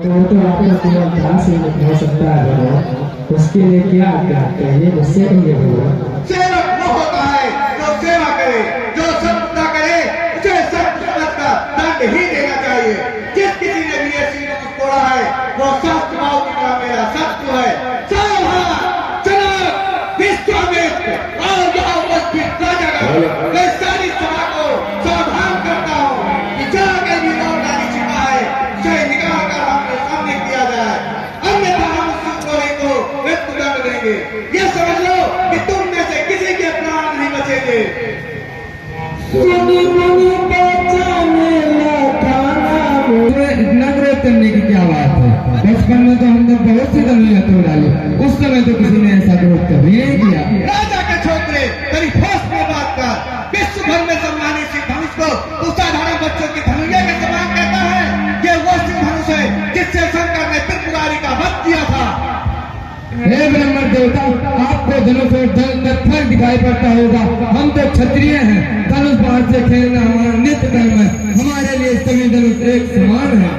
वो तो आपका केवल दास ही हो सकता है भगवान। उसके लिए क्या क्या चाहिए मुझसे कहिए भगवान। सेवक वो होता है जो सेवा करे, जो सत्ता करे, उसे सत्य समझकर दंड ही देना चाहिए। जिस किसी ने भी ये सीने को तोड़ा है वो सत्य भाव की तरह मेरा शत्रु है। विश्वामित्र और यहाँ उपस्थित राजागण, मैं सारी सभा को सावधान करता हूँ कि जाके भी लौटानी छिपा है उसे निकाल कर हमने सामने किया जाए, अन्यथा हम उस चोरी को मृत्युदंड देंगे। ये समझ लो कि तुम में से किसी के प्राण नहीं बचेंगे। इतना क्रोध करने की क्या बात है? बचपन में तो हमने बहुत सी दलियां तोड़ डाली, उस समय तो किसी ने ऐसा क्रोध कभी नहीं किया। राजा के छोकरे तेरी होश में बात कर। विश्व भर में सम्मानित सिंह धनुष को तू साधारण बच्चों की धनुया के समान कहता है। ये वो सिंह धनुष है जिससे शंकर ने त्रिपुरारी का वध किया था। हे ब्रह्म देवता, आपको धनुष और फर्क दिखाई पड़ता होगा। हम तो क्षत्रिय हैं, धनुष बाण से खेलना हमारा नित्य कर्म है। हमारे लिए सभी धनुष एक समान है।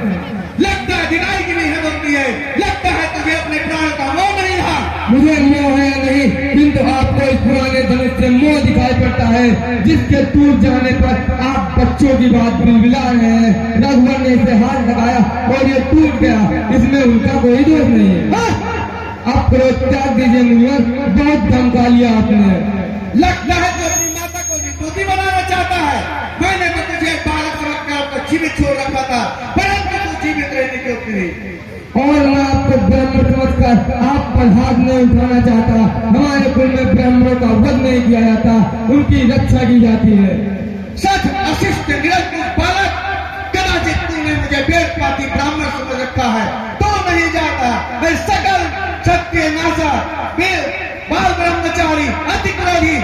लगता है दिनाई की नहीं है बनती है। लगता है तुझे अपने प्राण का मोह नहीं रहा। मुझे मोह है नहीं, किंतु आपको इस पुराने धनुष से मोह दिखाई पड़ता है जिसके टूट जाने पर आप बच्चों की बात बिलबिला रहे हैं। रघुवर ने इसे हाथ लगाया और ये टूट गया, इसमें उनका कोई दोष नहीं है। आप क्रोध त्याग दीजिए मुनिवर, बहुत धमका लिया आपने। लगता है तो अपनी माता को विभूति बनाना चाहता है। मैंने तो तुझे बालक समझकर आपको जीवित छोड़ रखा था, परंतु तू जीवित रहने की उतरी। और मैं आपको ब्राह्मण समझकर आप पर हाथ नहीं उठाना चाहता। हमारे कुल में ब्राह्मणों का वध नहीं किया जाता, उनकी रक्षा की जाती है। सच अशिष्ट निरंकुश बालक, कदाचित तूने मुझे वेद पाती ब्राह्मण समझ रखा है। तो नहीं जाता मैं सकल क्षत्रिय नासा बाल ब्रह्मचारी अति क्रोधी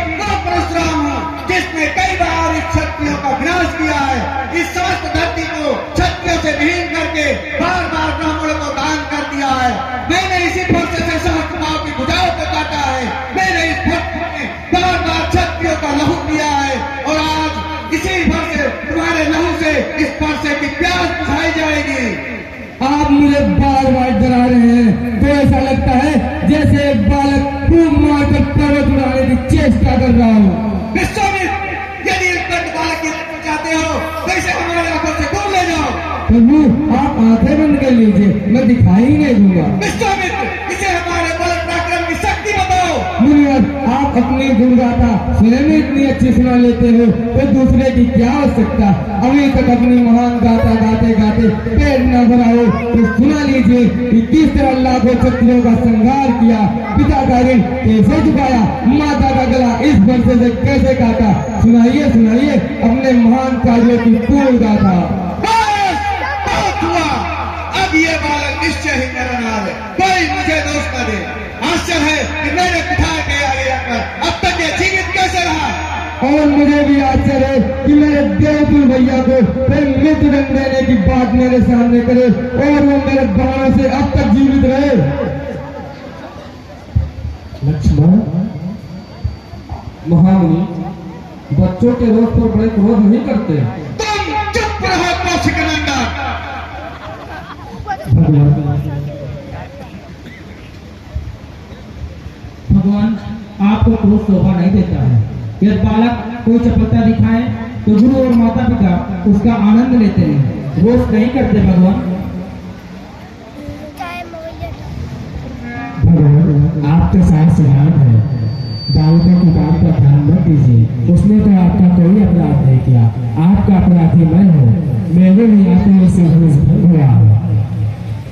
परशुराम हूँ, जिसने कई बार इस क्षत्रियों का विनाश किया है। इस समस्त धरती को क्षत्रियों से विहीन करके बार बार ब्राह्मणों को दान कर दिया है। मैंने इसी फर्श से सहस्त्र भाव की भुजाओं को काटा है। मैंने इस फर्श में बार बार क्षत्रियों का लहू पिया है और आज इसी फर्श से तुम्हारे लहू से इस फर्श की प्यास बुझाई जाएगी। आप मुझे बार बार डरा रहे हैं, तो ऐसा लगता है जैसे एक बालक खूब मारकर पर्वत उड़ाने की चेष्टा कर रहा हूँ। विश्वामित्र, यदि इस बालक की चाहते हो तो इसे हमारे आंखों से दूर ले जाओ। प्रभु, आप आंखें बंद कर लीजिए, मैं दिखाई ही नहीं दूंगा। विश्वामित्र, इसे हमारे बल पराक्रम की शक्ति बताओ। मुनिवर, आप अपनी गुणगाथा स्वयं इतनी अच्छी सुना लेते हो तो दूसरे की क्या आवश्यकता। अभी तक अपनी महान गाथा गाते गाते पेट न भरा हो तो सुना लीजिए कि किस तरह लाखों क्षत्रियों का संहार किया, पिता का ऋण कैसे चुकाया, माता का गला इस वर्ष से कैसे काटा। सुनाइए सुनाइए अपने महान कार्यों की पूर्ण गाथा। अब ये बालक निश्चय ही मरणार है, कोई मुझे दोष न दे। आश्चर्य है कि मैंने पिता के आगे आकर अब तक ये जीवित कैसे रहा। और मुझे भी आश्चर्य है कि मेरे देवतुल भैया को फिर मृत्युदंड देने की बात मेरे सामने करे और वो मेरे बाणों से अब तक जीवित रहे। लक्ष्मण महामुनि, बच्चों के रोग पर बड़े क्रोध नहीं करते। तुम चुप रहो कौशिकनंदन। भगवान आपको क्रोध शोभा नहीं देता है। यदि बालक कोई चपलता दिखाए तो गुरु और माता पिता उसका आनंद लेते हैं, रोष नहीं करते। भगवान आप तो साफ सिद्धांत है, बालकों की बात पर ध्यान मत दीजिए। उसने तो आपका कोई अपराध नहीं किया, आपका अपराधी मैं हूँ। मेरे भी आते से भंग हुआ,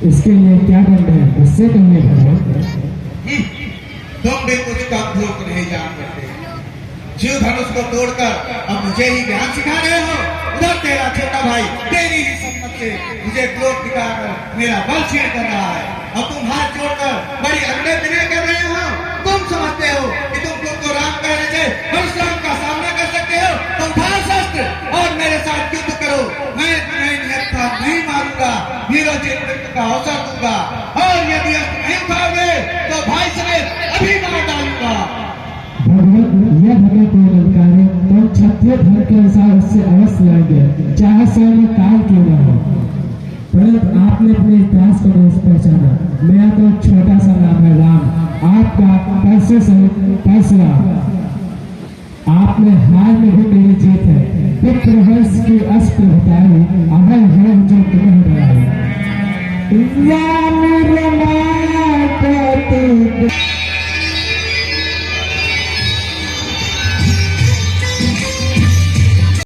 इसके लिए क्या दंड है उससे कहिए भगवान। तुम भी कुछ कम धूप नहीं जान सकते। जीव धनुष को तोड़कर अब मुझे ही ज्ञान सिखा रहे हो। उधर तेरा छोटा भाई तेरी ही सम्मत से मुझे क्रोध दिखाकर मेरा बल छीन कर रहा है। अब तुम हाथ जोड़कर बड़ी अगले विनय कर रहे हो। तुम समझते हो कि तुम खुद को राम कहने से परशुराम का सामना कर सकते हो तो उठाओ शस्त्र और मेरे साथ युद्ध करो। मैं तुम्हें निहत्था नहीं मारूंगा, वीरोचित मृत्यु का अवसर दूंगा और यदि अस्त्र नहीं उठाओगे तो भाई समेत अभी मार डालूंगा। भगवान, यह हमें कोई अधिकार है तो हम क्षत्रिय धर्म के अनुसार उससे अवश्य लड़ेंगे, चाहे स्वयं काल क्यों न हो। परंतु आपने अपने इतिहास को नहीं पहचाना। मेरा तो एक छोटा सा नाम है राम, आपका परशुराम। आपने हार में भी मेरी जीत है। विप्रहर्ष की अस्त्र बताई, अमर हो जो तुम्हें डराई।